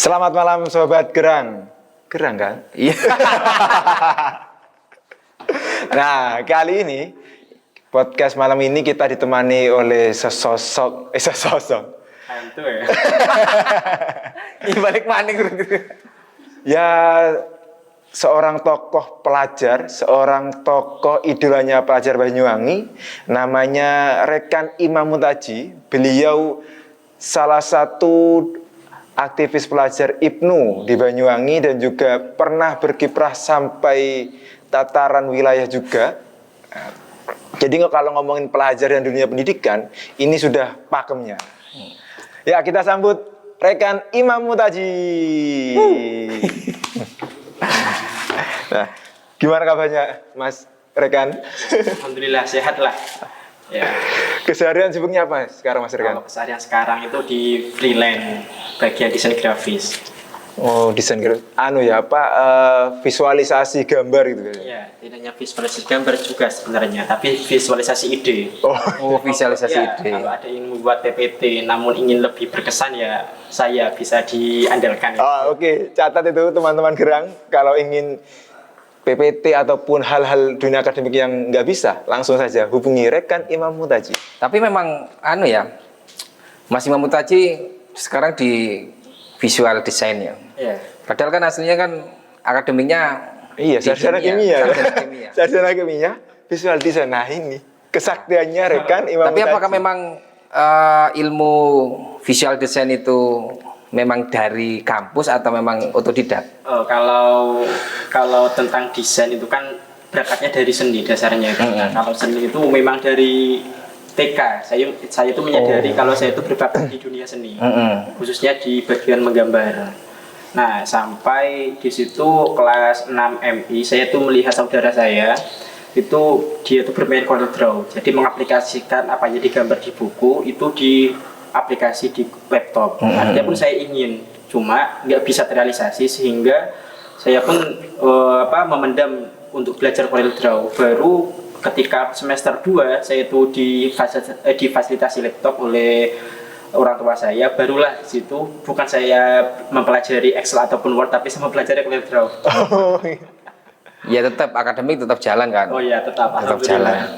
Selamat malam Sobat Gerang. Gerang kan? Iya. Nah, kali ini podcast malam ini kita ditemani oleh sesosok Hantu ya. Ini balik maning gitu. ya, seorang tokoh pelajar, seorang tokoh idolanya pelajar Banyuwangi, namanya Rekan Imam Mutaji. Beliau salah satu aktivis pelajar IPNU di Banyuwangi dan juga pernah berkiprah sampai tataran wilayah juga. Jadi kalau ngomongin pelajar dan dunia pendidikan, ini sudah pakemnya. Ya, kita sambut Rekan Imam Mutaji. Nah, gimana kabarnya Mas Rekan? Alhamdulillah sehat lah. Ya. Keseharian sibuknya apa sekarang Mas Rekan? Kalau keseharian sekarang itu di freelance bagian desain grafis. Oh, desain visualisasi gambar gitu kan? Iya, tidak hanya visualisasi gambar juga sebenarnya, tapi visualisasi ide. Oh, Visualisasi ide. Kalau ada yang membuat PPT, namun ingin lebih berkesan ya saya bisa diandalkan. Oke. Catat itu teman-teman Gerang, kalau ingin PPT ataupun hal-hal dunia akademik yang nggak bisa, langsung saja hubungi Rekan Imam Mutaji. Tapi memang Mas Imam Mutaji sekarang di visual design ya. Iya. Padahal kan aslinya kan akademiknya Iya, sarjana kimia. kimia. Sarjana kimia, visual design. Nah, ini kesaktiannya Rekan Imam Tapi Mutaji. apakah memang ilmu visual design itu memang dari kampus atau memang otodidak? Kalau tentang desain itu kan berangkatnya dari seni dasarnya. Kalau seni itu memang dari TK. Saya itu menyadari kalau saya itu berbakat di dunia seni, khususnya di bagian menggambar. Nah, sampai di situ kelas 6 MI, saya tuh melihat saudara saya itu dia tuh bermain Corel Draw. Jadi mengaplikasikan apa yang digambar di buku itu di aplikasi di laptop. Artinya pun saya ingin, cuma nggak bisa terrealisasi sehingga saya pun memendam untuk belajar Corel Draw. Baru ketika semester 2 saya itu difasilitasi laptop oleh orang tua saya, barulah di situ bukan saya mempelajari Excel ataupun Word, tapi saya mempelajari Corel Draw. Ya tetap akademik tetap jalan kan? Oh iya, tetap jalan.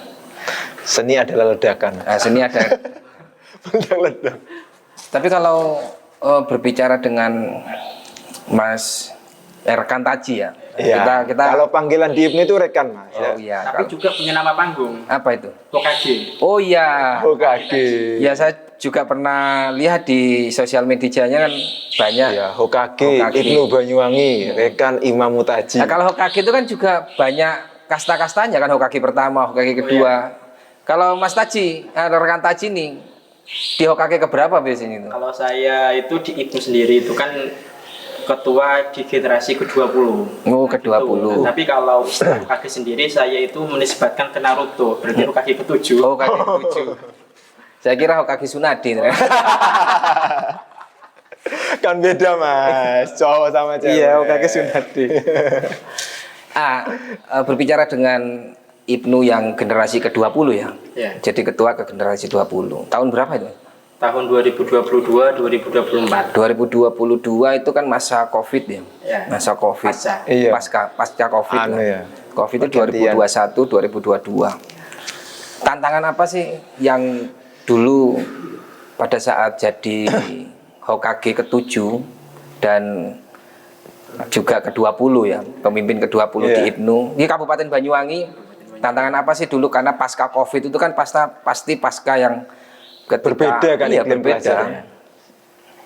Seni adalah ledakan. Seni ada. Ledak. Tapi kalau berbicara dengan Mas Rekan Taji ya. Iya. Kita kalau panggilan di IPNU itu Rekan, Mas. iya. Tapi juga punya nama panggung. Apa itu? Hokage. Oh iya. Hokage. Ya saya juga pernah lihat di sosial medianya kan banyak. Ya, Hokage. IPNU Banyuwangi, Rekan Imam Mutaji. Nah, kalau Hokage itu kan juga banyak kasta-kastanya kan, Hokage pertama, Hokage kedua. Kalau Mas Taji, Rekan Taji nih di Hokage keberapa biasanya itu? Kalau saya itu di IPNU sendiri itu kan ketua di generasi ke-20. Oh, ke-20. Tapi kalau Hokage sendiri saya itu menisbatkan ke Naruto, berarti Hokage ke-7. Oh, Hokage ke-7. Saya kira Hokage Tsunade. Kan beda, Mas. Cowok sama cewek. Iya, Hokage Tsunade. Berbicara dengan IPNU yang generasi ke-20 ya. Ya. Jadi ketua ke generasi 20. Tahun berapa itu? Tahun 2022, 2024. 2022 itu kan masa Covid ya. Ya. Masa Covid. Iya. Pasca Covid. Ya. Covid itu 2021, 2022. Tantangan apa sih yang dulu pada saat jadi Hokage ke-7 dan juga ke-20 ya, pemimpin ke-20 di IPNU. Di Kabupaten Banyuwangi, tantangan apa sih dulu, karena pasca Covid itu kan pasti pasca yang berbeda kan, iya, berbeda.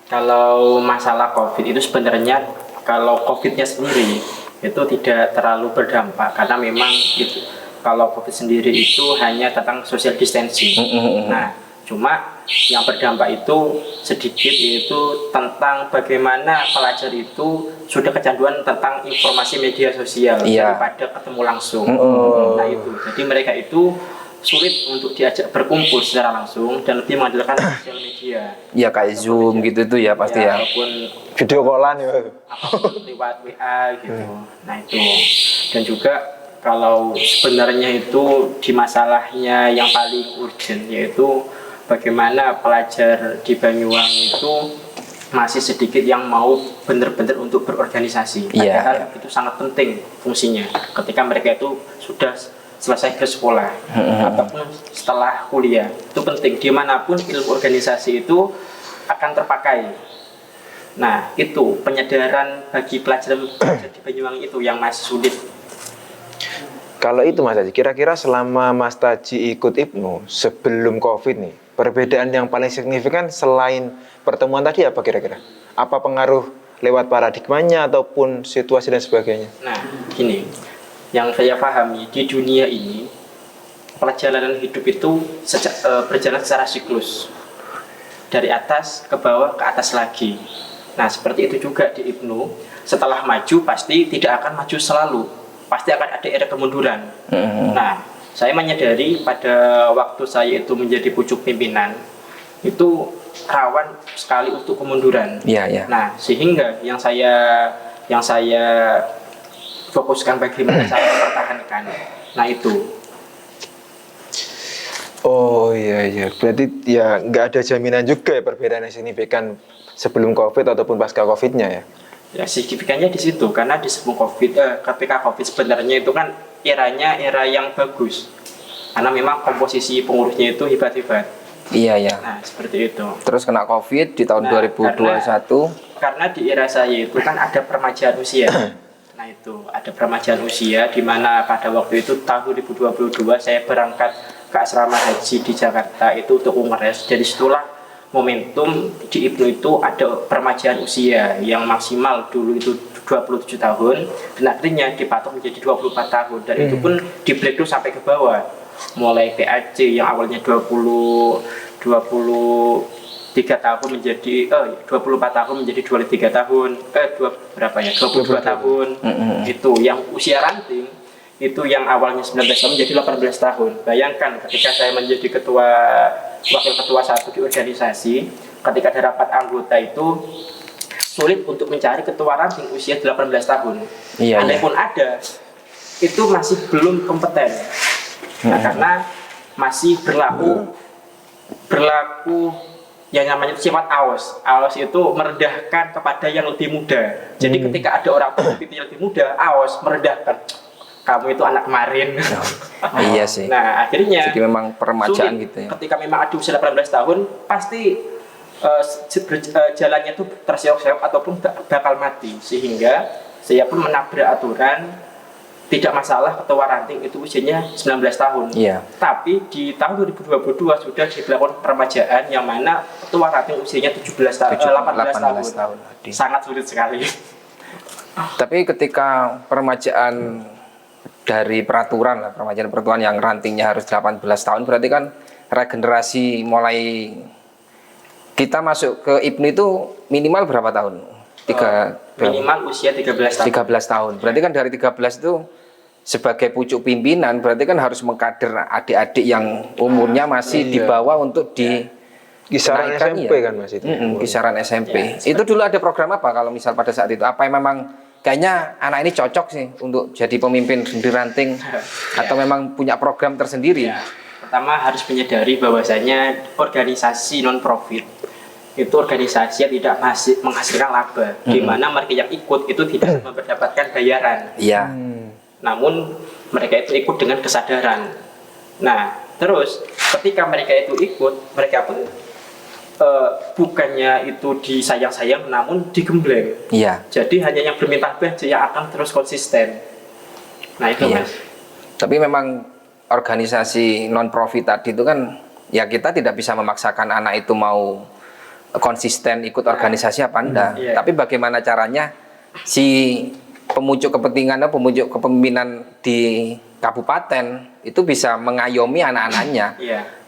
Kalau masalah Covid itu sebenarnya kalau Covid-nya sendiri itu tidak terlalu berdampak karena memang itu kalau Covid sendiri itu hanya tentang social distancing. Nah, cuma yang berdampak itu sedikit, yaitu tentang bagaimana pelajar itu sudah kecanduan tentang informasi media sosial daripada ketemu langsung. Nah itu, jadi mereka itu sulit untuk diajak berkumpul secara langsung dan lebih mengandalkan sosial media. Ya kayak Zoom gitu tuh ya pasti ya. Ataupun video callan ya. Apapun lewat WA gitu. Nah itu. Dan juga kalau sebenarnya itu di masalahnya yang paling urgent, yaitu bagaimana pelajar di Banyuwangi itu masih sedikit yang mau benar-benar untuk berorganisasi. Iya. Padahal itu sangat penting fungsinya ketika mereka itu sudah selesai bersekolah ataupun setelah kuliah. Itu penting, dimanapun ilmu organisasi itu akan terpakai. Nah, itu penyadaran bagi pelajar di Banyuwangi itu yang masih sulit. Kalau itu Mas Taji, kira-kira selama Mas Taji ikut IPNU sebelum COVID nih, perbedaan yang paling signifikan selain pertemuan tadi apa kira-kira? Apa pengaruh lewat paradigmanya ataupun situasi dan sebagainya? Nah, gini, yang saya pahami di dunia ini perjalanan hidup itu berjalan secara siklus, dari atas ke bawah ke atas lagi. Nah, seperti itu juga di IPNU. Setelah maju pasti tidak akan maju selalu, pasti akan ada era kemunduran. Nah, saya menyadari pada waktu saya itu menjadi pucuk pimpinan itu rawan sekali untuk kemunduran. Iya. Nah, sehingga yang saya fokuskan bagaimana saya mempertahankan. Nah, itu. Oh iya, berarti ya nggak ada jaminan juga ya perbedaan yang signifikan sebelum COVID ataupun pasca COVID-nya ya? Ya, signifikannya di situ karena di sebelum ketika COVID sebenarnya itu kan era yang bagus karena memang komposisi pengurusnya itu hebat-hebat. Iya. Nah, seperti itu. Terus kena COVID di tahun 2021. Karena di era saya itu kan ada permajaan usia. Nah, itu ada permajaan usia di mana pada waktu itu tahun 2022 saya berangkat ke asrama haji di Jakarta itu untuk umroh. Jadi situlah momentum di IPNU itu ada permajaan usia yang maksimal dulu itu 27 tahun dan akhirnya dipatok menjadi 24 tahun dan itu pun di breakdown sampai ke bawah, mulai PAC yang awalnya 23 tahun menjadi 24 tahun menjadi 23 tahun 22 tahun. Itu yang usia ranting itu yang awalnya 19 tahun menjadi 18 tahun. Bayangkan ketika saya menjadi wakil ketua satu di organisasi, ketika ada rapat anggota itu sulit untuk mencari ketua ranting usia 18 tahun. Andai pun ada, itu masih belum kompeten. Nah, karena masih berlaku yang namanya sifat awas. Awas itu merendahkan kepada yang lebih muda. Jadi ketika ada orang yang lebih muda, awas merendahkan. Kamu itu anak kemarin. Iya sih. Nah, akhirnya jadi memang permajaan sulit. gitu ya. Ketika memang ada usia 18 tahun, pasti jalannya itu terseok-seok ataupun bakal mati. Sehingga saya pun menabrak aturan, tidak masalah ketua ranting itu usianya 19 tahun. Iya. Tapi di tahun 2022 sudah dilakukan permajaan yang mana ketua ranting usianya 18 tahun. Sangat sulit sekali. Tapi ketika permajaan dari peraturan yang rantingnya harus 18 tahun, berarti kan regenerasi mulai kita masuk ke IPNU itu minimal berapa tahun? Minimal usia 13 tahun. 13 tahun. Berarti kan dari 13 itu sebagai pucuk pimpinan berarti kan harus mengkader adik-adik yang umurnya masih di bawah untuk di kisaran SMP kan Mas itu. Kisaran SMP. Itu dulu ada program apa kalau misal pada saat itu? Apa yang memang kayaknya anak ini cocok sih untuk jadi pemimpin di ranting atau memang punya program tersendiri? Pertama harus menyadari bahwasanya organisasi non profit itu organisasi yang tidak menghasilkan laba, di mana mereka yang ikut itu tidak mendapatkan bayaran. Iya. Namun mereka itu ikut dengan kesadaran. Nah, terus ketika mereka itu ikut, mereka pun bukannya itu disayang-sayang, namun digembleng. Iya. Jadi hanya yang berminta saja yang akan terus konsisten. Nah itu Mas. Tapi memang organisasi non profit tadi itu kan ya kita tidak bisa memaksakan anak itu mau konsisten ikut organisasi apa enggak. Tapi bagaimana caranya si pemuncuk kepentingan atau pemuncuk kepemimpinan di kabupaten itu bisa mengayomi anak-anaknya.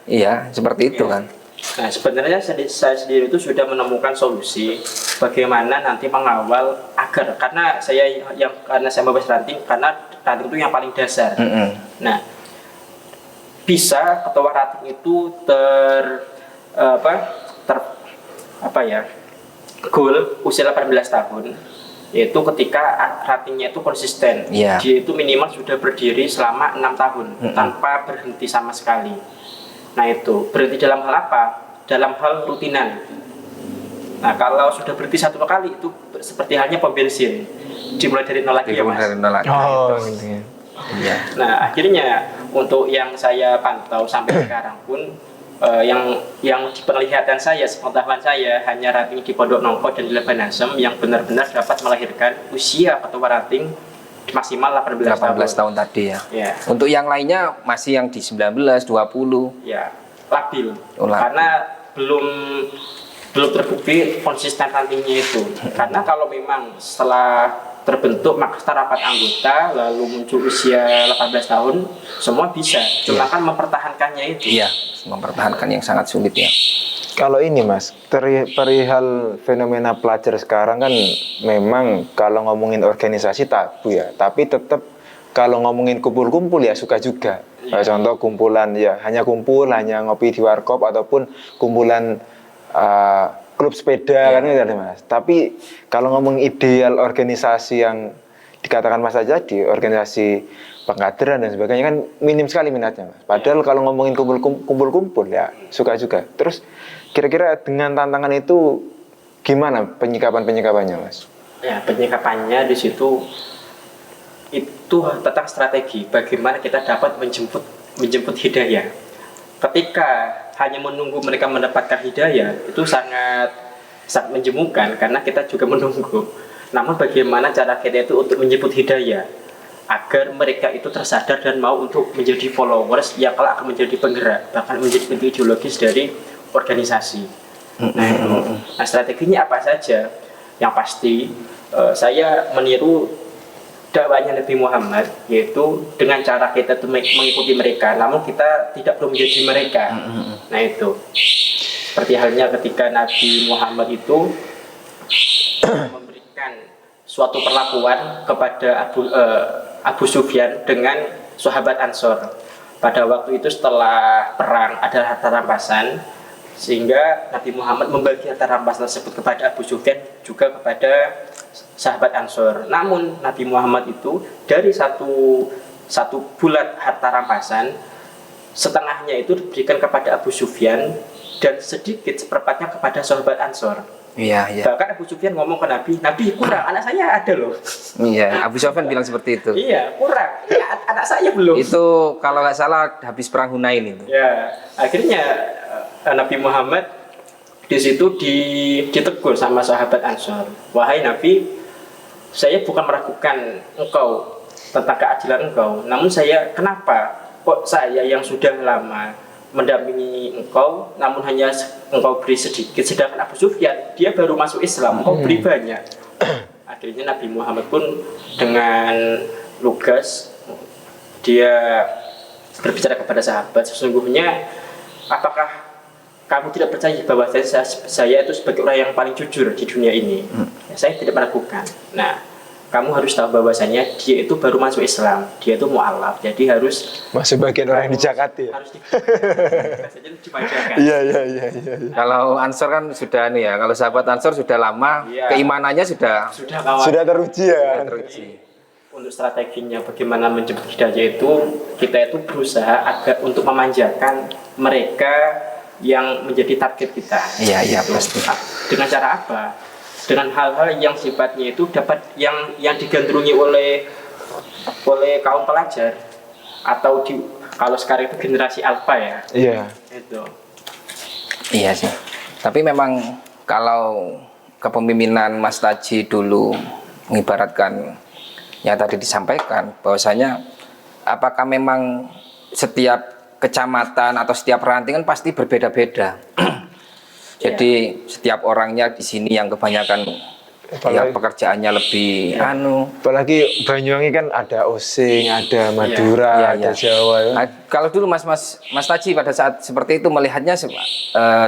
Iya, seperti itu kan. Nah, sebenarnya saya sendiri itu sudah menemukan solusi bagaimana nanti mengawal agar karena saya membahas ranting karena ranting itu yang paling dasar. Nah, bisa ketua ranting itu goal usia 18 tahun yaitu ketika rantingnya itu konsisten. Dia itu minimal sudah berdiri selama 6 tahun tanpa berhenti sama sekali. Nah itu berhenti dalam hal apa? Dalam hal rutinan. Nah, kalau sudah berhenti satu kali itu seperti halnya pom bensin, dimulai dari nol lagi ya Mas. Dari nol lagi. Oh, gitu ya. Iya. Nah, akhirnya untuk yang saya pantau sampai sekarang pun yang di penglihatan saya, sepengetahuan saya, hanya ranting di Pondok Nongko dan di Lebanasem yang benar-benar dapat melahirkan usia ketua ranting maksimal 18 tahun tadi ya. Ya. Untuk yang lainnya masih yang di 19, 20. Ya, labil. Oh, labil. Karena belum terbukti konsisten rantingnya itu. Karena kalau memang setelah terbentuk makster rapat anggota lalu muncul usia 18 tahun, semua bisa. Cuma kan mempertahankannya itu. Iya, mempertahankan yang sangat sulit ya. Kalau ini Mas, perihal fenomena pelajar sekarang kan memang kalau ngomongin organisasi tabu ya, tapi tetap kalau ngomongin kumpul-kumpul ya suka juga. Kayak contoh kumpulan ya hanya kumpul, hanya ngopi di warkop ataupun kumpulan klub sepeda kan gitu Mas. Tapi kalau ngomong ideal organisasi yang dikatakan Mas aja di organisasi pengkaderan dan sebagainya kan minim sekali minatnya Mas. Padahal kalau ngomongin kumpul-kumpul ya suka juga. Terus kira-kira dengan tantangan itu gimana penyikapannya Mas? Ya, penyikapannya di situ itu tentang strategi bagaimana kita dapat menjemput hidayah. Ketika hanya menunggu mereka mendapatkan hidayah itu sangat menjemukan karena kita juga menunggu. Namun bagaimana cara kita itu untuk menjemput hidayah agar mereka itu tersadar dan mau untuk menjadi followers yang kalau akan menjadi penggerak bahkan menjadi inti ideologis dari organisasi. Nah, strateginya apa saja? Yang pasti saya meniru dakwahnya Nabi Muhammad, yaitu dengan cara kita itu mengikuti mereka, namun kita tidak perlu menjadi mereka. Nah itu seperti halnya ketika Nabi Muhammad itu memberikan suatu perlakuan kepada Abu Sufyan dengan sahabat Ansor. Pada waktu itu setelah perang ada harta rampasan, sehingga Nabi Muhammad membagi harta rampasan tersebut kepada Abu Sufyan juga kepada sahabat Ansor. Namun Nabi Muhammad itu dari satu bulat harta rampasan, setengahnya itu diberikan kepada Abu Sufyan dan sedikit seperempatnya kepada sahabat Ansor. Iya, iya. Bahkan Abu Sufyan ngomong ke Nabi kurang, anak saya ada loh. Iya, Abu Sufyan bilang seperti itu. Iya, kurang. Ya, anak saya belum. Itu kalau nggak salah habis perang Hunain itu. Ya, akhirnya Nabi Muhammad di situ ditegur sama sahabat Ansor. Wahai Nabi, saya bukan meragukan engkau tentang keadilan engkau, namun kenapa kok saya yang sudah lama mendampingi engkau, namun hanya engkau beri sedikit, sedangkan Abu Sufyan dia baru masuk Islam, engkau beri banyak. Akhirnya Nabi Muhammad pun dengan lugas dia berbicara kepada sahabat, sesungguhnya apakah kamu tidak percaya bahwa saya itu sebagai orang yang paling jujur di dunia ini? Ya, saya tidak meragukan. Nah, kamu harus tahu bahwasanya dia itu baru masuk Islam, dia itu mu'alaf, jadi harus masih bagian orang yang dijakati ya? Harus dibacakan. Iya. Kalau Ansor kan sudah nih ya, kalau sahabat Ansor sudah lama, keimanannya sudah teruji ya. teruji. Untuk strateginya bagaimana menjemput hidayah itu, kita itu berusaha agar untuk memanjakan mereka yang menjadi target kita. Iya, pasti. Dengan cara apa? Dengan hal-hal yang sifatnya itu dapat yang digandrungi oleh kaum pelajar atau kalau sekarang itu generasi alpha ya. Iya. Itu. Iya sih. Tapi memang kalau kepemimpinan Mas Taji dulu mengibaratkan yang tadi disampaikan bahwasanya apakah memang setiap kecamatan atau setiap ranting kan pasti berbeda-beda. Jadi setiap orangnya di sini yang kebanyakan ya pekerjaannya lebih apalagi Banyuwangi kan ada Osing, ada Madura, ada Jawa ya. Nah, kalau dulu Mas Taji pada saat seperti itu melihatnya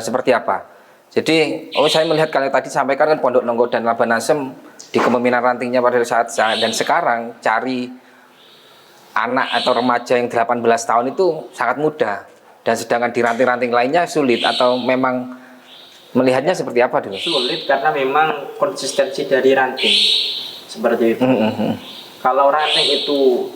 seperti apa? Jadi saya melihat kalau tadi sampaikan kan Pondok Nongko dan Lebanasem di kepemimpinan rantingnya pada saat dan sekarang cari anak atau remaja yang 18 tahun itu sangat mudah, dan sedangkan di ranting-ranting lainnya sulit, atau memang melihatnya seperti apa dulu? Sulit karena memang konsistensi dari ranting seperti itu. Kalau ranting itu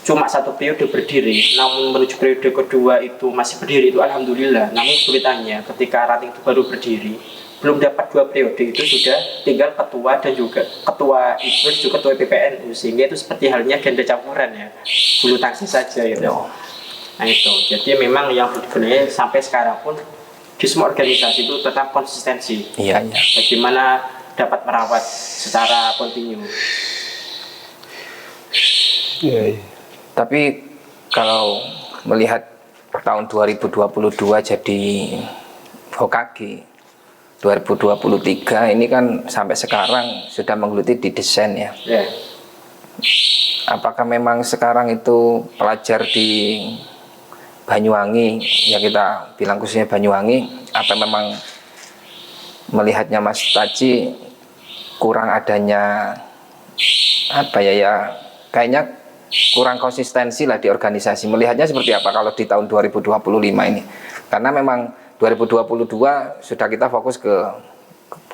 cuma satu periode berdiri, namun menuju periode kedua itu masih berdiri, itu alhamdulillah. Namun kesulitannya ketika ranting itu baru berdiri, belum dapat 2 periode itu sudah tinggal ketua dan juga ketua IPNUS juga ketua PPNU, sehingga itu seperti halnya ganda campuran ya, bulu tangkis saja gitu. Nah itu, jadi memang yang sebenarnya sampai sekarang pun di semua organisasi itu tetap konsistensi. Iya, iya. Bagaimana dapat merawat secara kontinu. Iya, iya. Tapi kalau melihat tahun 2022 jadi Hokage 2023 ini kan sampai sekarang sudah menggeluti di desain ya. Ya. Apakah memang sekarang itu pelajar di Banyuwangi, ya kita bilang khususnya Banyuwangi, apa memang melihatnya Mas Taji kurang adanya apa ya kayaknya kurang konsistensi lah di organisasi. Melihatnya seperti apa kalau di tahun 2025 ini? Karena memang 2022 sudah kita fokus ke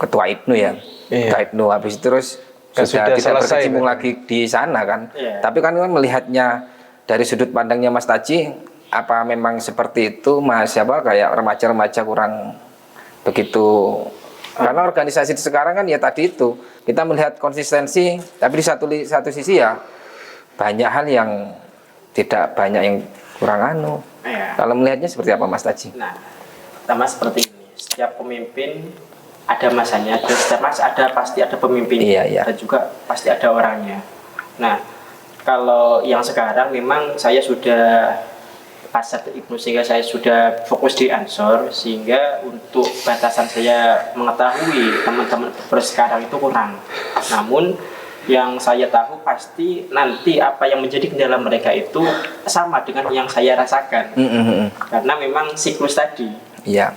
ketua IPNU ya. Iya. Ketua IPNU habis itu terus Kan sudah sudah tidak selesai, berkecimpung kan? lagi di sana kan. Iya. Tapi kan melihatnya dari sudut pandangnya Mas Taji, apa memang seperti itu Mas, siapa kayak remaja-remaja kurang begitu, karena organisasi sekarang kan ya tadi itu kita melihat konsistensi, tapi di satu sisi ya banyak hal yang tidak banyak yang kurang anu. Ya. Kalau melihatnya seperti apa Mas Taji? Nah, pertama seperti ini, setiap pemimpin ada masanya, dan setiap masa pasti ada pemimpin, Iya, iya. dan juga pasti ada orangnya. Nah, kalau yang sekarang memang saya sudah pasar IPNUS, sehingga saya sudah fokus di Ansor, sehingga untuk batasan saya mengetahui teman-teman sekarang itu kurang. Namun yang saya tahu pasti nanti apa yang menjadi kendala mereka itu sama dengan yang saya rasakan, karena memang siklus tadi. Iya.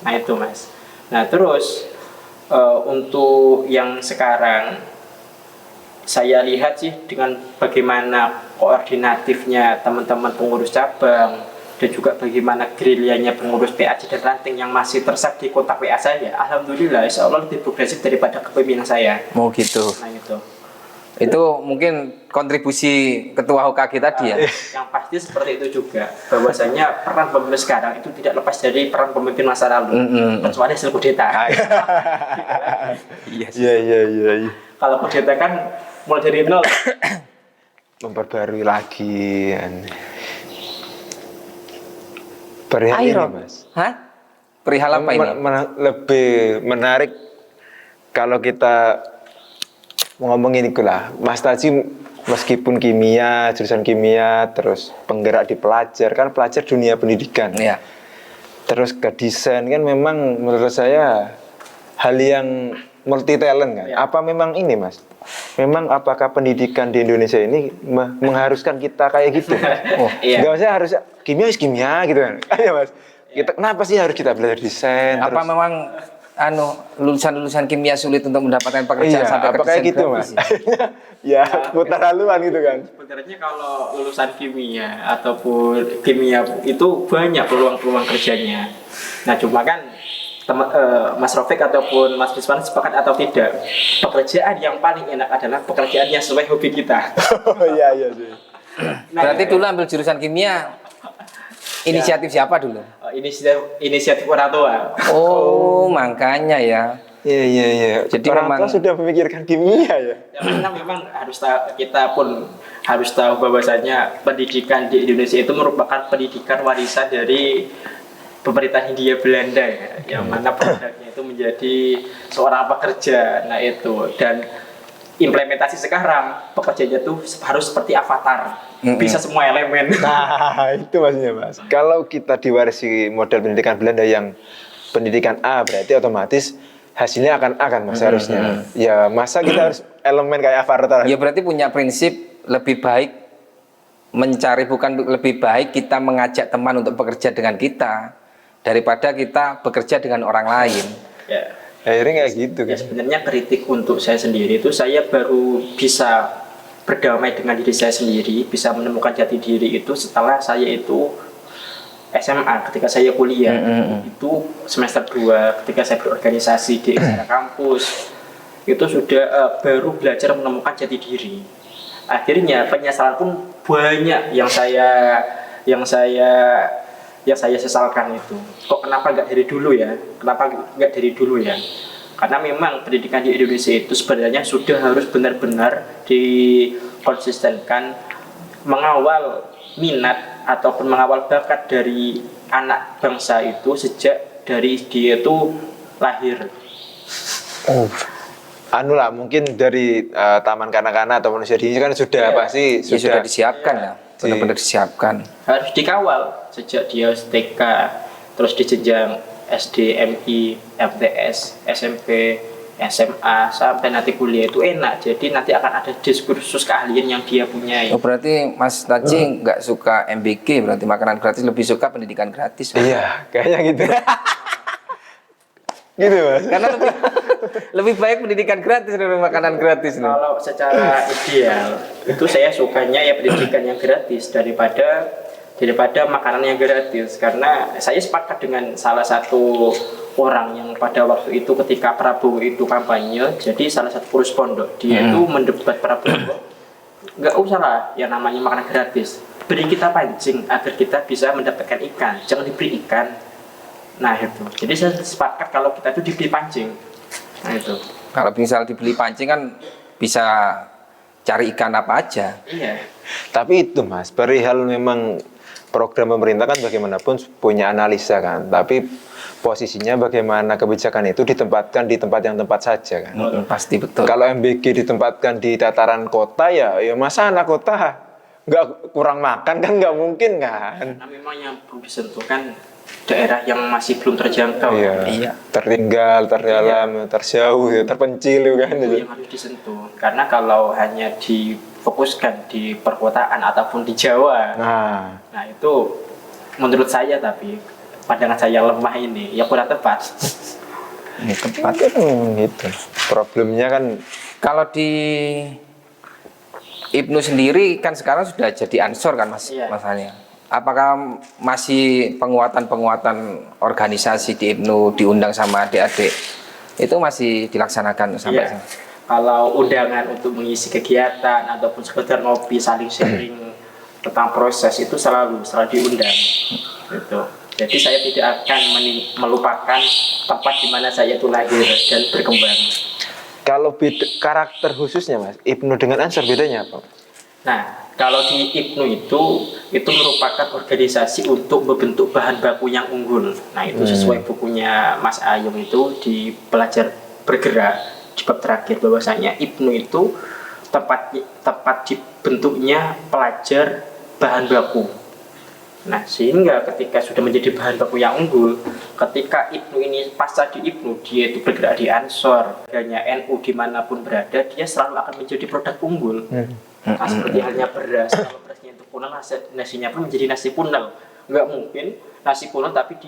Nah itu Mas. Nah terus untuk yang sekarang saya lihat sih dengan bagaimana koordinatifnya teman-teman pengurus cabang dan juga bagaimana gerilyanya pengurus PAC dan ranting yang masih tersap di kontak WA saya, alhamdulillah insya Allah lebih progresif daripada kepemimpinan saya. Mau gitu. Nah Itu mungkin kontribusi ketua HOKAGI tadi ya. yang pasti seperti itu juga, bahwasanya peran pemimpin sekarang itu tidak lepas dari peran pemimpin masa lalu, kecuali hasil kudeta. Iya. Iya. Kalau kudeta kan mulai dari nol. Memperbarui lagi. Perihal ini, Mas. Hah? Perihal apa ini? Lebih menarik kalau kita ngomongin itulah. Mas Taji meskipun kimia, jurusan kimia, terus penggerak di pelajar, kan pelajar dunia pendidikan. Iya. Terus ke desain kan memang menurut saya hal yang multi talent kan. Ya. Apa memang ini Mas? Memang apakah pendidikan di Indonesia ini mengharuskan kita kayak gitu? Oh, Iya. nggak usah harus kimia is kimia gitu kan? Iya Mas. Kita kenapa sih harus kita belajar desain? Apa terus, memang lulusan kimia sulit untuk mendapatkan pekerjaan iya, sampai apa kayak gitu Mas? Ya, putar haluan gitu kan. Sebenarnya kalau lulusan kimia ataupun kimia itu banyak peluang-peluang kerjanya. Nah cuma kan Mas Rofik ataupun Mas Rizwan sepakat atau tidak, pekerjaan yang paling enak adalah pekerjaan yang sesuai hobi kita. Oh iya sih. Nah, Berarti dulu ambil jurusan kimia, inisiatif siapa dulu? inisiatif orang tua. Oh, makanya ya. Iya. Jadi orang memang- tua sudah memikirkan kimia ya. Karena memang harus tahu, kita pun harus tahu bahwasanya pendidikan di Indonesia itu merupakan pendidikan warisan dari pemerintah Hindia Belanda ya, yang mana produknya itu menjadi seorang pekerja. Nah itu, dan implementasi sekarang pekerjanya tuh harus seperti avatar, bisa semua elemen. Nah, itu maksudnya Mas. Kalau kita diwarisi model pendidikan Belanda yang pendidikan A, berarti otomatis hasilnya akan A kan Mas harusnya. Ya, masa kita harus elemen kayak avatar? Ya berarti punya prinsip lebih baik mencari, bukan lebih baik kita mengajak teman untuk bekerja dengan kita daripada kita bekerja dengan orang lain. Ya. Akhirnya kayak gitu Ya kan. sebenarnya kritik untuk saya sendiri itu, saya baru bisa berdamai dengan diri saya sendiri, bisa menemukan jati diri itu setelah saya itu SMA, ketika saya kuliah. Itu semester 2 ketika saya berorganisasi di acara kampus, itu sudah baru belajar menemukan jati diri. Akhirnya penyesalan pun banyak yang saya yang saya sesalkan itu. Kok kenapa nggak dari dulu ya? Kenapa nggak dari dulu ya? Karena memang pendidikan di Indonesia itu sebenarnya sudah harus benar-benar dikonsistenkan, mengawal minat ataupun mengawal bakat dari anak bangsa itu sejak dari dia itu lahir. Anu lah, mungkin dari taman kanak-kanak atau manusia dini kan sudah pasti Ya, sudah disiapkan ya, benar-benar disiapkan. Harus dikawal sejak dia TK, terus di jenjang SD, MI, MTS, SMP, SMA sampai nanti kuliah itu enak. Jadi nanti akan ada diskursus keahlian yang dia punyai. Oh, berarti Mas Taji nggak suka MBG, berarti makanan gratis, lebih suka pendidikan gratis. Iya, kayaknya gitu. Gitu Mas. Karena lebih baik pendidikan gratis daripada makanan gratis nih. Kalau secara ideal itu saya sukanya ya pendidikan yang gratis daripada makanan yang gratis, karena saya sepakat dengan salah satu orang yang pada waktu itu ketika Prabowo itu kampanye, jadi salah satu pengurus pondok dia itu mendebat Prabowo, nggak usah lah yang namanya makanan gratis, beri kita pancing agar kita bisa mendapatkan ikan, jangan diberi ikan. Nah itu, jadi saya sepakat kalau kita itu diberi pancing. Nah itu. Kalau misal dibeli pancing kan bisa cari ikan apa aja. Iya. Tapi itu Mas, perihal memang program pemerintah kan bagaimanapun punya analisa kan. Tapi posisinya bagaimana kebijakan itu ditempatkan di tempat yang tepat saja kan. Pasti betul. Kalau MBG ditempatkan di dataran kota ya masa anak kota nggak kurang makan kan, nggak mungkin kan. Nah memang yang perlu disentuh kan daerah yang masih belum terjangkau. Iya. Tertinggal, terdalam, terjauh, terpencil kan. Itu yang harus disentuh. Karena kalau hanya difokuskan di perkotaan ataupun di Jawa, nah itu menurut saya, tapi pandangan saya lemah ini ya kurang tepat. Ini tepat. Gitu. Problemnya kan Kalau di Ibnu sendiri kan sekarang sudah jadi ansor kan Mas, Iya. masanya. Apakah masih penguatan organisasi di Ibnu diundang sama adik-adik itu masih dilaksanakan sampai Iya. Kalau undangan untuk mengisi kegiatan ataupun sekedar ngopi saling sharing tentang proses itu selalu diundang. Gitu. Jadi saya tidak akan melupakan tempat di mana saya itu lahir dan berkembang. kalau karakter khususnya Mas, Ibnu dengan Ansor bedanya apa? Nah, kalau di Ibnu itu merupakan organisasi untuk membentuk bahan baku yang unggul. Nah, itu sesuai bukunya Mas Ayung itu di Pelajar Bergerak di bab terakhir, bahwasanya Ibnu itu tepat dibentuknya pelajar bahan baku. Nah, sehingga ketika sudah menjadi bahan baku yang unggul, ketika Ibnu ini pasca di Ibnu, dia itu bergerak di Ansor, hanya NU dimanapun berada, dia selalu akan menjadi produk unggul. Nah, seperti halnya beras, kalau berasnya itu punel, nasinya pun menjadi nasi punel. Nggak mungkin nasi punel tapi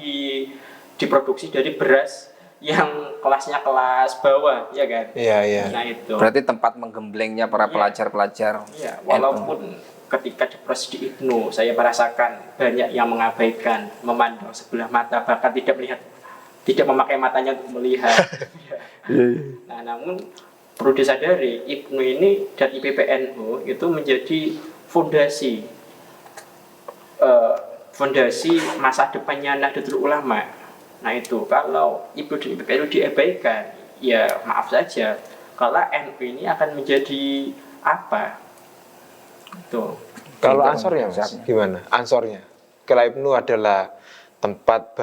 diproduksi dari beras yang kelasnya kelas bawah, ya kan? Iya. Nah itu. berarti tempat menggemblengnya para pelajar-pelajar. Ya, walaupun ketika di proses di Ibnu, saya merasakan banyak yang mengabaikan, memandang sebelah mata, bahkan tidak memakai matanya untuk melihat. Nah, namun perlu disadari, Ibnu ini dan IPPNU itu menjadi fondasi masa depannya Nahdlatul Ulama. Nah itu, kalau Ibnu dan IPPNU diabaikan, ya maaf saja, kalau NU ini akan menjadi apa? Tuh. Kalau Itu Ansornya Mas, konsepnya. gimana? Ansornya. Kalau Ibnu adalah tempat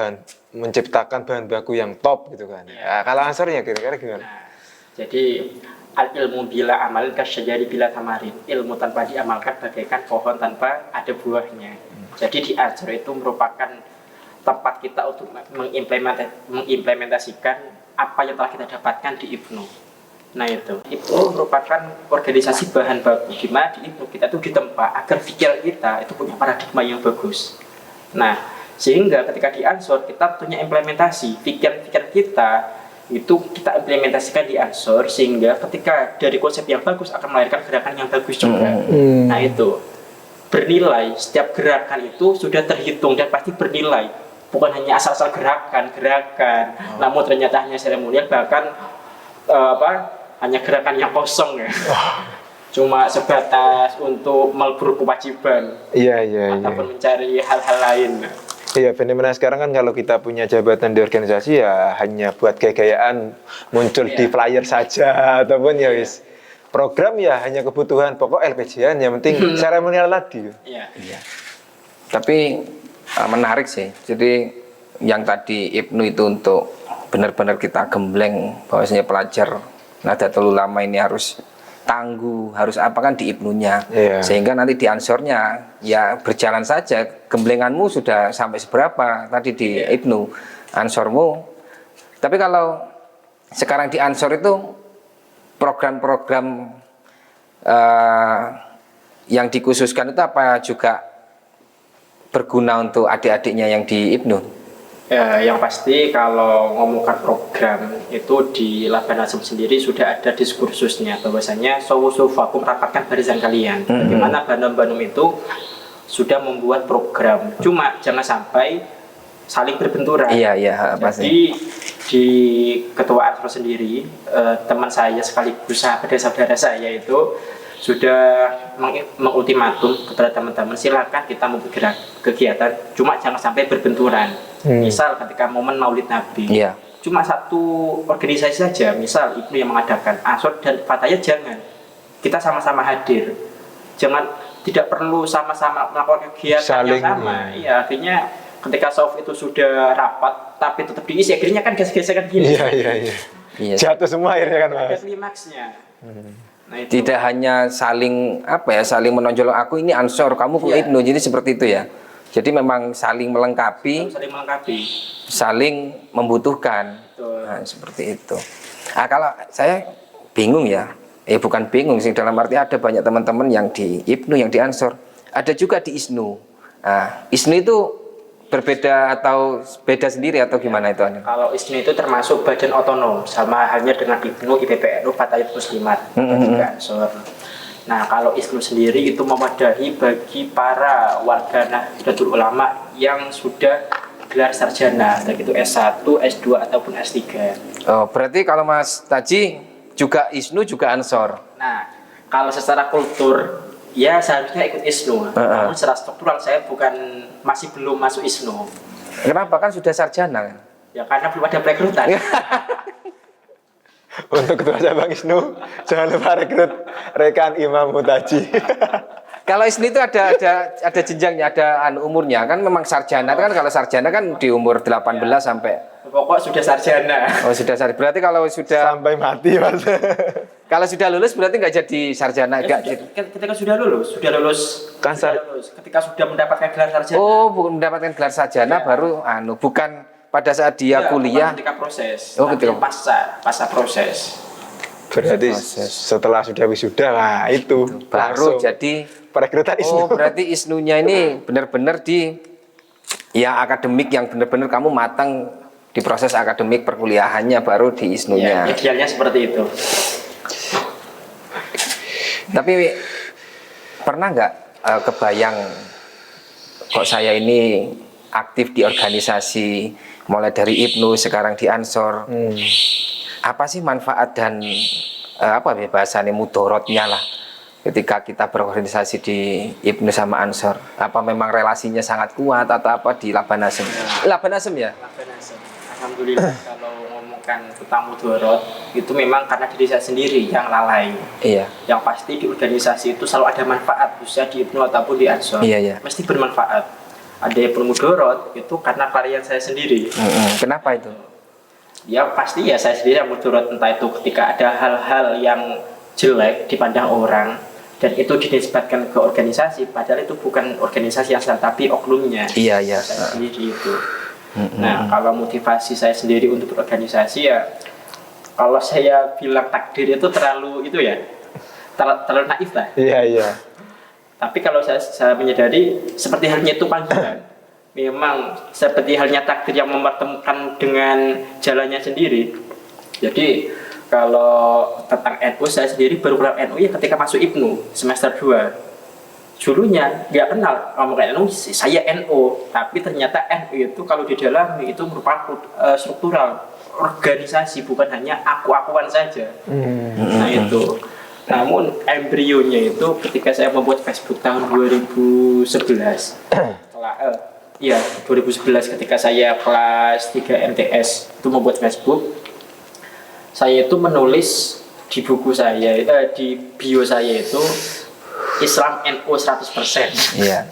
menciptakan bahan baku yang top gitu kan. Nah, kalau Ansornya kira-kira gimana? Nah, jadi al-ilmu bila amalin kasyajari bila tamarin. Ilmu tanpa diamalkan bagaikan pohon tanpa ada buahnya. Jadi di Ansor itu merupakan tempat kita untuk mengimplementasikan apa yang telah kita dapatkan di Ibnu. Nah itu merupakan organisasi bahan baku di mana di Ibnu kita itu ditempa agar pikiran kita itu punya paradigma yang bagus. Nah, sehingga ketika di Ansor kita punya implementasi pikiran kita itu kita implementasikan di Ansor, sehingga ketika dari konsep yang bagus akan melahirkan gerakan yang bagus juga. Nah itu bernilai, setiap gerakan itu sudah terhitung dan pasti bernilai, bukan hanya asal-asal gerakan, namun ternyata hanya seremonial, bahkan hanya gerakan yang kosong ya. Cuma sebatas untuk melebur kewajiban. Iya. Ataupun mencari hal-hal lain. Iya, fenomena sekarang kan kalau kita punya jabatan di organisasi ya hanya buat gaya-gayaan muncul di flyer saja ataupun ya wis program ya hanya kebutuhan pokok LPJ-an yang penting seremonial tadi. Iya. Iya. Tapi menarik sih. Jadi yang tadi Ibnu itu untuk benar-benar kita gembleng bahwasanya pelajar Nahdlatul Ulama ini harus tangguh, harus apa kan di Ibnunya. Iya. Sehingga nanti di Ansornya ya berjalan saja, gemblenganmu sudah sampai seberapa tadi di Ibnu, Ansormu. Tapi kalau sekarang di Ansor itu program-program yang dikhususkan itu apa juga berguna untuk adik-adiknya yang di Ibnu? Ya, yang pasti kalau ngomongkan program itu di Labanasem sendiri sudah ada diskursusnya bahwasanya sofu-sofakum rapatkan barisan kalian. Bagaimana Banum-Banum itu sudah membuat program. Cuma jangan sampai saling berbenturan. Iya, pasti. Jadi di ketua Ansor sendiri teman saya sekaligus saudara saya itu sudah mengultimatum kepada teman-teman, silakan kita mau bergerak kegiatan, cuma jangan sampai berbenturan. Misal ketika momen Maulid Nabi, cuma satu organisasi saja, misal Ibnu yang mengadakan, Ansor dan Fatayat jangan. Kita sama-sama hadir. Jangan, tidak perlu sama-sama melakukan kegiatan yang sama. Iya, akhirnya ketika soft itu sudah rapat tapi tetap diisi, akhirnya kan gesek-gesekan gini. Iya. Jatuh semua akhirnya kan Mas. Ada klimaksnya. Nah, itu. Tidak hanya saling saling menonjol aku ini Ansor, kamu ke Ibnu, jadi seperti itu ya. Jadi memang saling melengkapi, saling membutuhkan. Nah, seperti itu. Nah, kalau saya bingung ya, bukan bingung sih, dalam arti ada banyak teman-teman yang di Ibnu, yang di Ansor, ada juga di ISNU. Nah, ISNU itu berbeda atau beda sendiri atau gimana itu? Kalau ISNU itu termasuk badan otonom, sama halnya dengan Ibnu, IPPNU, Fatayat Muslimat, juga Ansor. Nah, kalau ISNU sendiri itu memadahi bagi para warga Nahdlatul Ulama yang sudah gelar sarjana, baik itu S1, S2 ataupun S3. Oh, berarti kalau Mas Taji juga ISNU juga Ansor. Nah, kalau secara kultur ya seharusnya ikut ISNU. Namun secara struktural saya masih belum masuk ISNU. Kenapa, kan sudah sarjana? Ya karena belum ada perekrutan. Untuk ketua cabang ISNU jangan lupa rekrut rekan Imam Mutaji. Kalau ISNU itu ada jenjangnya, ada umurnya kan, memang sarjana kan, kalau sarjana kan di umur 18 sampai pokok sudah sarjana. Oh, sudah sarjana. Berarti kalau sudah sampai mati Mas. Kalau sudah lulus berarti nggak jadi sarjana, ketika sudah lulus kan ketika sudah mendapatkan gelar sarjana. Oh, bukan mendapatkan gelar sarjana baru bukan pada saat dia kuliah. Ketika proses. Oh, ketika pasca proses. Berarti setelah sudah wisuda, nah itu baru jadi perekrutan ISNU. Oh, berarti ISNU-nya ini benar-benar di akademik yang benar-benar kamu matang di proses akademik perkuliahannya, baru di ISNU-nya. Ya, idealnya seperti itu. Tapi pernah nggak kebayang kok saya ini aktif di organisasi, mulai dari Ibnu sekarang di Ansor, apa sih manfaat dan bahasannya mudorotnya lah ketika kita berorganisasi di Ibnu sama Ansor? Apa memang relasinya sangat kuat atau apa di Labanasem? Labanasem ya? Labanasem. Alhamdulillah kalau ngomongkan tentang mudorot itu memang karena diri saya sendiri yang lalai. Iya. Yang pasti di organisasi itu selalu ada manfaat, khususnya di Ibnu ataupun di Ansor. Iya. Mesti bermanfaat. Ada yang bermudorot itu karena klien saya sendiri. Kenapa itu? Ya pasti ya saya sendiri yang mudorot, entah itu ketika ada hal-hal yang jelek dipandang orang dan itu dinisbatkan ke organisasi, padahal itu bukan organisasi yang salah tapi oknumnya. Iya. Saya sendiri itu. Nah, kalau motivasi saya sendiri untuk berorganisasi ya, kalau saya bilang takdir itu terlalu terlalu naif lah. Iya. Tapi kalau saya menyadari seperti halnya itu panggilan. Memang seperti halnya takdir yang mempertemukan dengan jalannya sendiri. Jadi kalau tentang NU, saya sendiri baru kenal NU ya ketika masuk Ibnu semester 2. Dulunya nggak kenal ngomongin NU, saya NU. Tapi ternyata NU itu kalau di dalam itu merupakan struktural organisasi, bukan hanya aku-akuan saja. Nah itu. Namun embrionya itu ketika saya membuat Facebook tahun 2011 setelah Iya, 2011 ketika saya kelas 3 MTS itu membuat Facebook. Saya itu menulis di buku saya, di bio saya itu Islam NU 100%. Iya.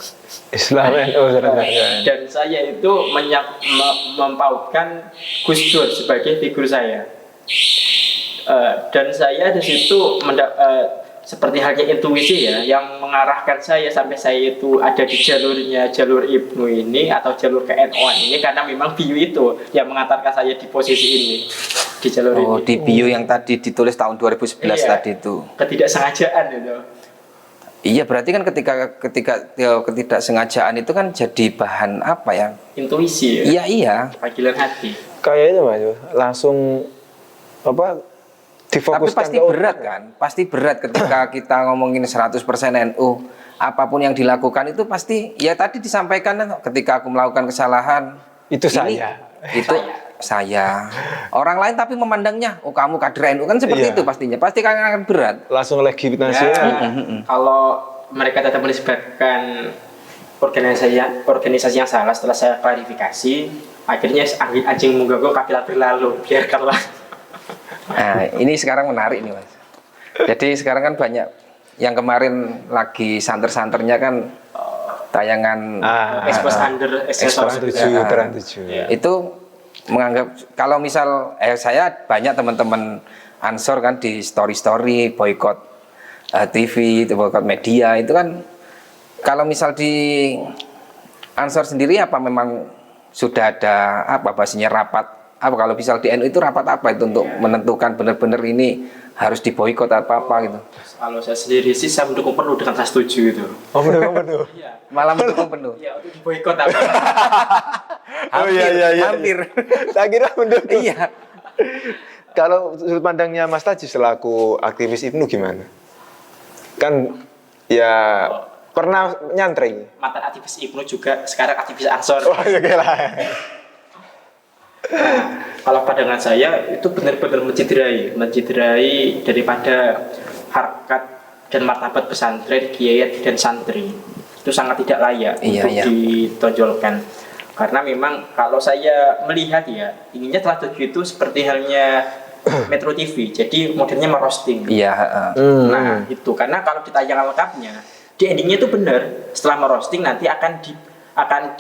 Islam NU 100%. Dan saya itu mempautkan Gus Dur sebagai figur saya. Dan saya di situ seperti halnya intuisi ya, yang mengarahkan saya sampai saya itu ada di jalur Ibnu ini atau jalur ke-NU-an ini, karena memang bio itu yang mengantarkan saya di posisi ini, di jalur ini. Di bio yang tadi ditulis tahun 2011 tadi itu. Ketidaksengajaan itu. Iya, berarti kan ketika ketidaksengajaan itu kan jadi bahan apa ya? Intuisi ya. Iya. Panggilan hati. Kayak itu Mas, langsung apa Tapi difokuskan pasti berat kan? Pasti berat ketika kita ngomongin 100% NU. Apapun yang dilakukan itu pasti, ya tadi disampaikan ketika aku melakukan kesalahan. Itu ini, saya. Itu saya. Orang lain tapi memandangnya, oh kamu kader NU kan seperti Iya. itu pastinya. Pasti akan berat. Langsung legitimasi. Ya, kalau mereka tetap menisbatkan organisasi yang salah, setelah saya klarifikasi, akhirnya anjing mengganggu kafilah berlalu, biarkanlah. Nah, ini sekarang menarik nih Mas. Jadi sekarang kan banyak yang kemarin lagi santer-santernya kan tayangan Expose under Terang tujuh. Iya. itu menganggap kalau misal saya banyak teman-teman Ansor kan di story boykot TV, itu boykot media itu kan, kalau misal di Ansor sendiri apa memang sudah ada apa bahasanya rapat apa, kalau misal di NU itu rapat apa itu untuk menentukan benar-benar ini harus diboykot apa gitu? Kalau saya sendiri sih saya mendukung penuh dengan saya setuju itu. Oh benar. Iya. Malah mendukung penuh. Iya, untuk diboykot apa? Oh iya. Hampir. Saya kira mendukung. Iya. Kalau sudut pandangnya Mas Taji selaku aktivis Ibnu gimana? Kan ya pernah nyantri. Mantan aktivis Ibnu juga sekarang aktivis Ansor. Oh ya kira. Kalau pandangan saya itu benar-benar menciderai daripada harkat dan martabat pesantren, kiai dan santri. Itu sangat tidak layak untuk ditonjolkan. Karena memang kalau saya melihat ya, ininya telah itu seperti halnya Metro TV. Jadi modelnya merosting. Iya. Nah, itu karena kalau ditayang lengkapnya, di endingnya itu benar. Setelah merosting nanti akan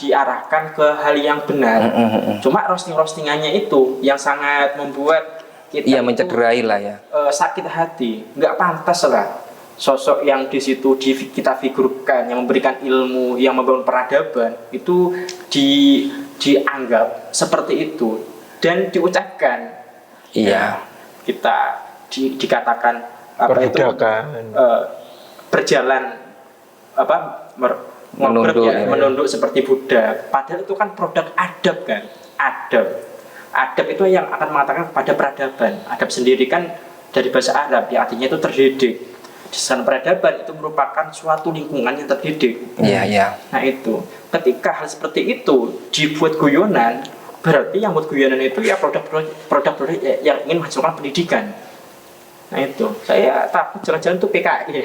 diarahkan ke hal yang benar. Cuma roastingannya itu yang sangat membuat kita mencederai lah ya. Sakit hati, nggak pantas lah sosok yang di situ kita figurkan, yang memberikan ilmu, yang membangun peradaban itu dianggap seperti itu dan diucapkan. Iya. Kita dikatakan apa itu berjalan apa menunduk seperti budak. Padahal itu kan produk adab kan. Adab itu yang akan mengatakan kepada peradaban. Adab sendiri kan dari bahasa Arab yang artinya itu terdidik. Di sana peradaban itu merupakan suatu lingkungan yang terdidik. Iya. Nah itu, ketika hal seperti itu dibuat guyonan, berarti yang buat guyonan itu ya produk-produk yang ingin menghasilkan pendidikan. Nah itu, saya takut jangan-jangan itu PKI.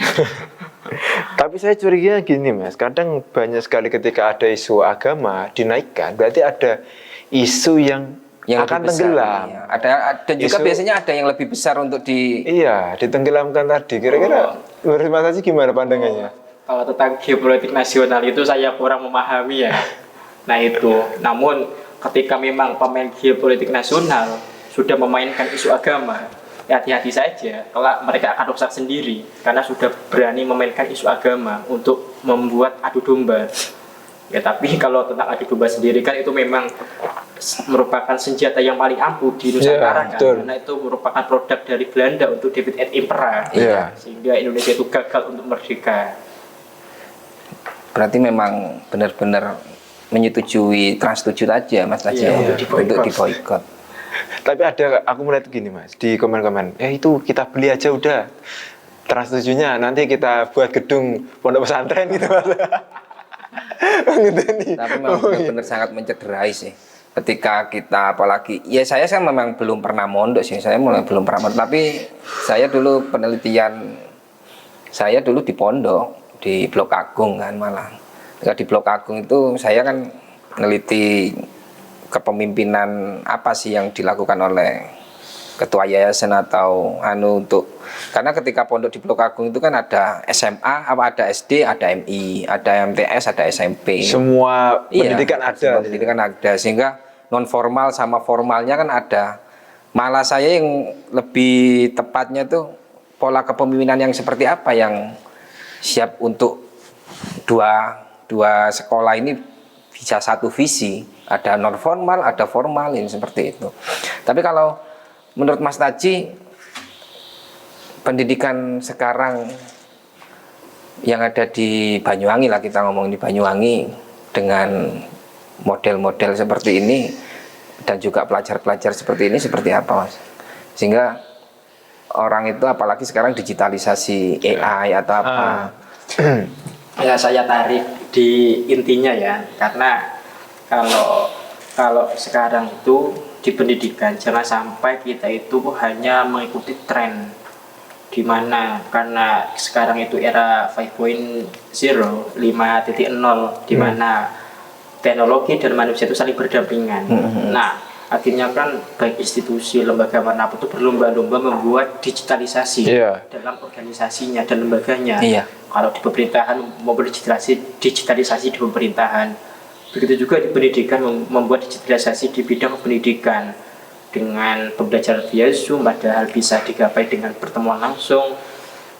Tapi saya curiga gini Mas, kadang banyak sekali ketika ada isu agama dinaikkan, berarti ada isu yang akan tenggelam. Iya. Ada juga biasanya ada yang lebih besar untuk ditenggelamkan tadi. Kira-kira menurut Mas Haji gimana pandangannya? Kalau tentang geopolitik nasional itu saya kurang memahami ya. Nah itu, namun ketika memang pemain geopolitik nasional sudah memainkan isu agama, hati-hati saja, kalau mereka akan rusak sendiri karena sudah berani memainkan isu agama untuk membuat adu domba. Ya tapi kalau tentang adu domba sendiri kan itu memang merupakan senjata yang paling ampuh di Nusantara kan, karena itu merupakan produk dari Belanda untuk David et Impera, sehingga Indonesia itu gagal untuk merdeka. Berarti memang benar-benar menyetujui trans 7 aja Mas Taji untuk diboykot. Tapi aku melihat gini Mas, di komen-komen, itu kita beli aja udah trans 7-nya, nanti kita buat gedung pondok pesantren gitu Mas. Tapi memang benar-benar sangat mencederai sih. Ketika kita apalagi, ya saya memang belum pernah mondok sih, belum pernah mondok. Tapi saya dulu penelitian, saya dulu di pondok, di Blok Agung kan malah. Ketika di Blok Agung itu saya kan meneliti kepemimpinan apa sih yang dilakukan oleh ketua yayasan atau untuk, karena ketika pondok di Blok Agung itu kan ada SMA, ada SD, ada MI, ada MTS, ada SMP. Semua pendidikan ada. Semua pendidikan ada, sehingga non formal sama formalnya kan ada. Malah saya yang lebih tepatnya tuh pola kepemimpinan yang seperti apa yang siap untuk dua sekolah ini bisa satu visi, ada non formal, ada formal, ini seperti itu. Tapi kalau menurut Mas Taji, pendidikan sekarang yang ada di Banyuwangi lah, kita ngomong di Banyuwangi dengan model-model seperti ini dan juga pelajar-pelajar seperti ini seperti apa, Mas? Sehingga orang itu apalagi sekarang digitalisasi AI atau apa. Ya saya tarik di intinya ya, karena kalau sekarang itu di pendidikan jangan sampai kita itu hanya mengikuti tren, di mana karena sekarang itu era 5.0, 5.0, di mana teknologi dan manusia itu saling berdampingan. Nah, akhirnya kan baik institusi, lembaga manapun itu berlomba-lomba membuat digitalisasi dalam organisasinya dan lembaganya. Kalau di pemerintahan membuat digitalisasi di pemerintahan, begitu juga di pendidikan membuat digitalisasi di bidang pendidikan dengan pembelajaran via Zoom, padahal bisa digapai dengan pertemuan langsung.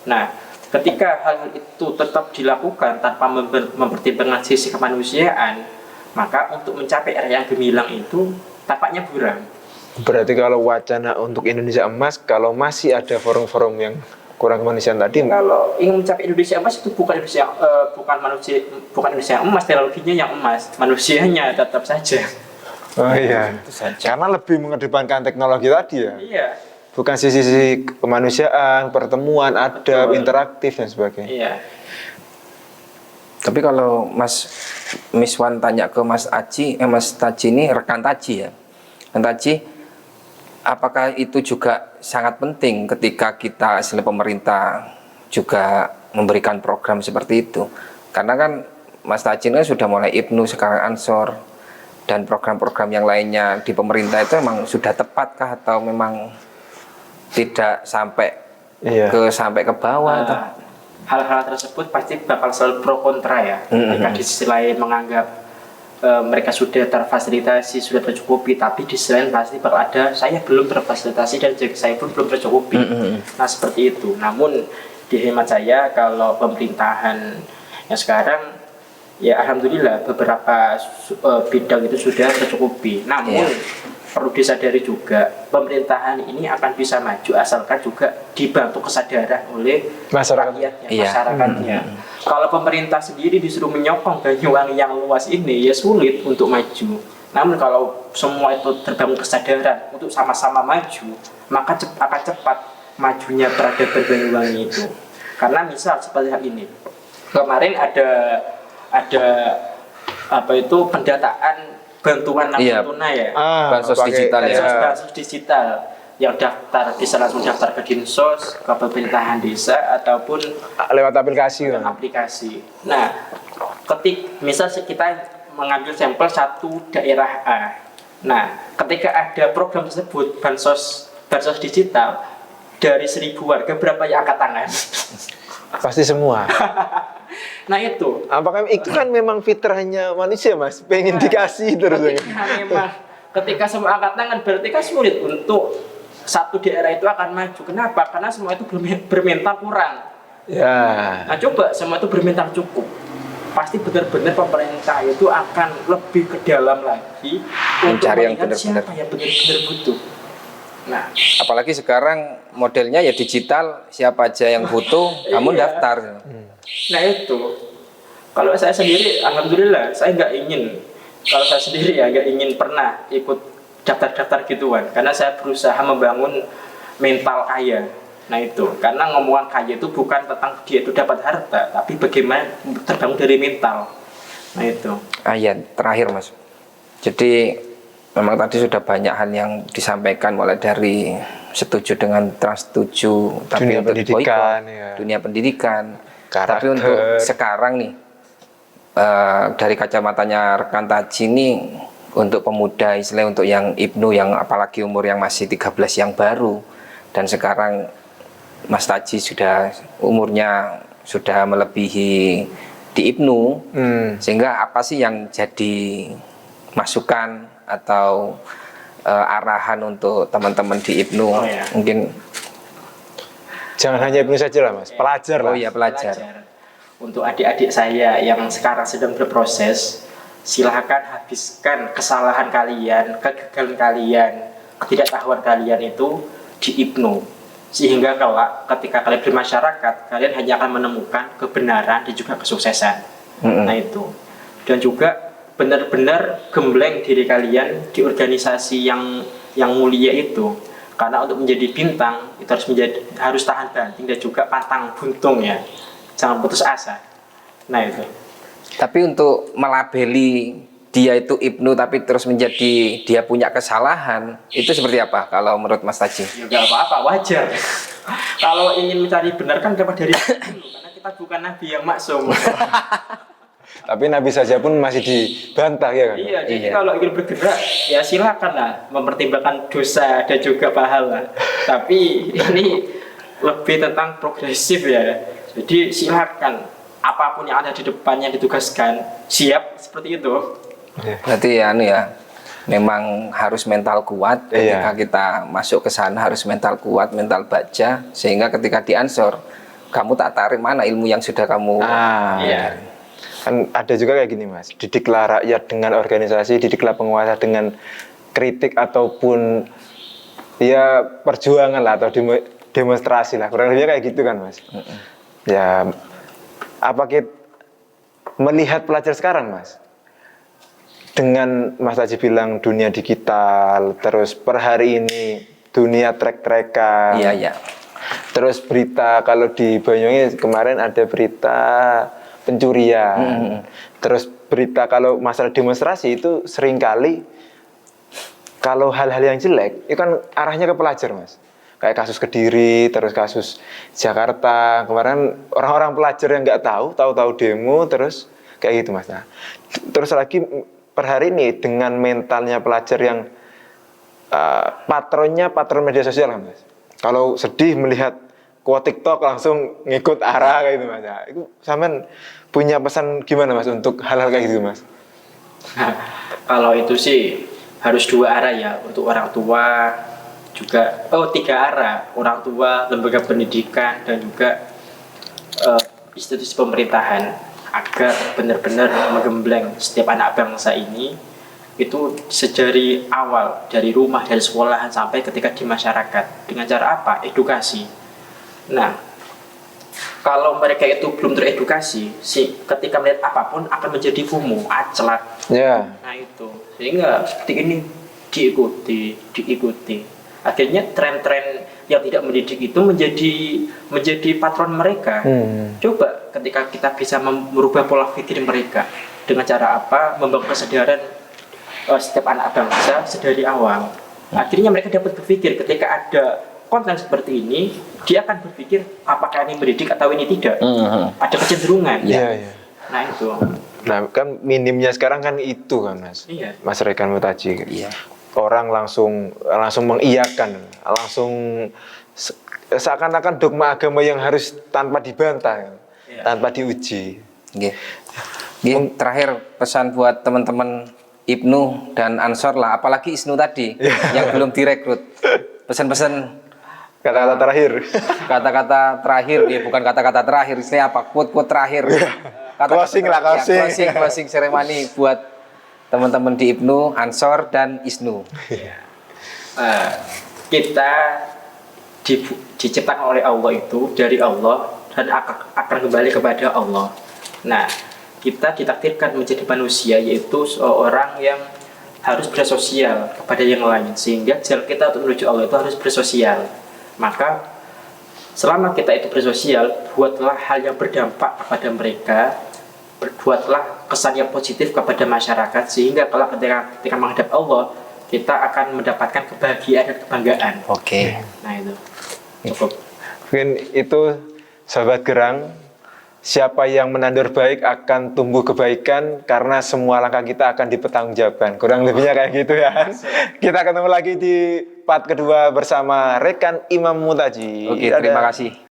Nah, ketika hal itu tetap dilakukan tanpa mempertimbangkan sisi kemanusiaan, maka untuk mencapai era yang gemilang itu tampaknya buram. Berarti kalau wacana untuk Indonesia emas, kalau masih ada forum-forum yang kurang kemanusiaan tadi, kalau ingin mencapai Indonesia emas itu bukan Indonesia emas, teknologinya yang emas, manusianya tetap saja. Oh iya, karena lebih mengedepankan teknologi tadi ya. Iya. Bukan sisi-sisi kemanusiaan, pertemuan, adab, interaktif dan sebagainya. Iya. Tapi kalau Mas Miswan tanya ke Mas Taji ini rekan Taji ya. Rekan Taji, apakah itu juga sangat penting ketika kita sebagai pemerintah juga memberikan program seperti itu? Karena kan Mas Taji kan sudah mulai Ibnu, sekarang Ansor, dan program-program yang lainnya di pemerintah itu memang sudah tepatkah atau memang tidak sampai sampai ke bawah? Hal-hal tersebut pasti bakal selalu pro kontra ya. Mereka di sisi lain menganggap mereka sudah terfasilitasi, sudah tercukupi, tapi di sisi lain pasti bakal ada saya belum terfasilitasi dan saya pun belum tercukupi. Nah seperti itu. Namun di hemat saya kalau pemerintahan yang sekarang ya alhamdulillah beberapa bidang itu sudah tercukupi. Namun perlu disadari juga pemerintahan ini akan bisa maju asalkan juga dibantu kesadaran oleh masyarakatnya. Kalau pemerintah sendiri disuruh menyokong Banyuwangi yang luas ini ya sulit untuk maju. Namun kalau semua itu terbangun kesadaran untuk sama-sama maju, maka akan cepat majunya peradaban Banyuwangi itu. Karena misal seperti hal ini, kemarin ada pendataan bantuan langsung tunai ya, bansos digital bansos digital yang daftar bisa langsung daftar ke Dinsos, ke pemerintahan desa ataupun lewat aplikasi. Nah, misal kita mengambil sampel satu daerah A. Nah, ketika ada program tersebut bansos digital dari 1.000 warga berapa yang angkat tangan? Pasti semua. Nah itu. Apakah itu kan memang fitrahnya manusia, Mas? Pengen dikasih terus. Ketika semua angkat tangan berarti kan sulit untuk satu daerah itu akan maju. Kenapa? Karena semua itu bermental kurang. Nah coba semua itu bermental cukup. Pasti benar-benar pemerintah itu akan lebih ke dalam lagi untuk mencari yang melihat benar-benar siapa yang benar-benar butuh. Nah, apalagi sekarang modelnya ya digital, siapa aja yang butuh, kamu daftar. Nah itu, kalau saya sendiri, alhamdulillah, saya nggak ingin pernah ikut daftar-daftar gituan, karena saya berusaha membangun mental kaya. Nah itu, karena ngomongan kaya itu bukan tentang dia itu dapat harta, tapi bagaimana terbangun dari mental. Nah itu. Ayat terakhir, Mas. Jadi memang tadi sudah banyak hal yang disampaikan, mulai dari setuju dengan trans setuju, tapi dunia untuk pendidikan, dunia pendidikan. Karakter. Tapi untuk sekarang nih, dari kacamatanya rekan Taji ini untuk pemuda, istilah untuk yang Ibnu yang apalagi umur yang masih 13 yang baru, dan sekarang Mas Taji sudah umurnya sudah melebihi di Ibnu, sehingga apa sih yang jadi masukan atau arahan untuk teman-teman di Ibnu? Oh, ya. Mungkin Jangan hanya Ibnu saja lah mas, pelajar lah. oh ya pelajar. Untuk adik-adik saya yang sekarang sedang berproses, silahkan habiskan kesalahan kalian, kegagalan kalian, ketidaktahuan kalian itu di Ibnu, sehingga kelak ketika kalian bermasyarakat, kalian hanya akan menemukan kebenaran dan juga kesuksesan. Nah itu, dan juga benar-benar gembleng diri kalian di organisasi yang mulia itu, karena untuk menjadi bintang itu harus tahan banting dan juga pantang buntung ya, jangan putus asa. Nah itu. Tapi untuk melabeli dia itu Ibnu tapi terus menjadi dia punya kesalahan, itu seperti apa kalau menurut Mas Taji? Ya nggak apa-apa, wajar. Kalau ingin mencari benar kan dapat dari dulu, karena kita bukan nabi yang maksum. Tapi Nabi saja pun masih dibantah ya kan. Iya, jadi kalau ingin bergerak ya silakan lah mempertimbangkan dosa dan juga pahala. Tapi ini lebih tentang progresif ya. Jadi silakan apapun yang ada di depannya ditugaskan, siap seperti itu. Berarti ya memang harus mental kuat ketika kita masuk ke sana, harus mental kuat, mental baja, sehingga ketika di Ansor kamu tak tarik mana ilmu yang sudah kamu Iya. Kan ada juga kayak gini mas, didiklah rakyat dengan organisasi, didiklah penguasa dengan kritik ataupun ya perjuangan lah atau demonstrasi lah, kurang lebihnya kayak gitu kan mas. Ya apa kita melihat pelajar sekarang mas, dengan Mas Taji bilang dunia digital, terus per hari ini dunia trek-trekan. Iya. Terus berita kalau di Banyuwangi kemarin ada berita pencurian. Terus berita kalau masalah demonstrasi itu seringkali kalau hal-hal yang jelek itu kan arahnya ke pelajar mas. Kayak kasus Kediri, terus kasus Jakarta. Kemarin orang-orang pelajar yang nggak tahu demo, terus kayak gitu mas. Nah, terus lagi per hari ini dengan mentalnya pelajar yang patron media sosial kan mas. Kalau sedih melihat quote TikTok langsung ngikut arah kayak gitu mas. Nah, itu sampean punya pesan gimana mas untuk hal-hal kayak gitu mas? Nah, kalau itu sih harus dua arah ya, untuk orang tua juga, tiga arah, orang tua, lembaga pendidikan dan juga institusi pemerintahan, agar benar-benar menggembleng setiap anak bangsa ini itu sejari awal, dari rumah, dari sekolahan sampai ketika di masyarakat. Dengan cara apa? Edukasi. Nah, kalau mereka itu belum teredukasi, ketika melihat apapun akan menjadi FOMO, aclak. Nah itu, sehingga seperti ini diikuti. Akhirnya tren-tren yang tidak mendidik itu menjadi patron mereka. Coba ketika kita bisa merubah pola pikir mereka, dengan cara apa? Membangun kesadaran setiap anak bangsa sedari awal. Akhirnya mereka dapat berpikir ketika ada konten seperti ini, dia akan berpikir apakah ini mendidik atau ini tidak. Ada kecenderungan. Nah itu. Nah kan minimnya sekarang kan itu kan mas. Mas Rekan Mutaji. Orang langsung mengiyakan, langsung seakan-akan dogma agama yang harus tanpa dibantah, tanpa diuji. Terakhir pesan buat teman-teman Ibnu dan Ansor lah, apalagi Isnu tadi yang belum direkrut. Pesan-pesan. Kata-kata terakhir, ya bukan kata-kata terakhir, istilahnya apa? Quote terakhir. Closing ceremony buat teman-teman di Ibnu, Ansor dan Isnu. Kita diciptakan oleh Allah itu dari Allah dan akan kembali kepada Allah. Nah, kita ditakdirkan menjadi manusia, yaitu seorang yang harus bersosial kepada yang lain, sehingga jalan kita untuk menuju Allah itu harus bersosial. Maka selama kita itu bersosial, buatlah hal yang berdampak kepada mereka, buatlah kesan yang positif kepada masyarakat, sehingga kalau ketika menghadap Allah, kita akan mendapatkan kebahagiaan dan kebanggaan. Oke. Nah itu cukup. Mungkin itu sahabat Gerang, siapa yang menandur baik akan tumbuh kebaikan karena semua langkah kita akan dipertanggungjawabkan. Kurang lebihnya kayak gitu ya. Kita ketemu lagi di part kedua bersama rekan Imam Mutaji. Oke, terima kasih.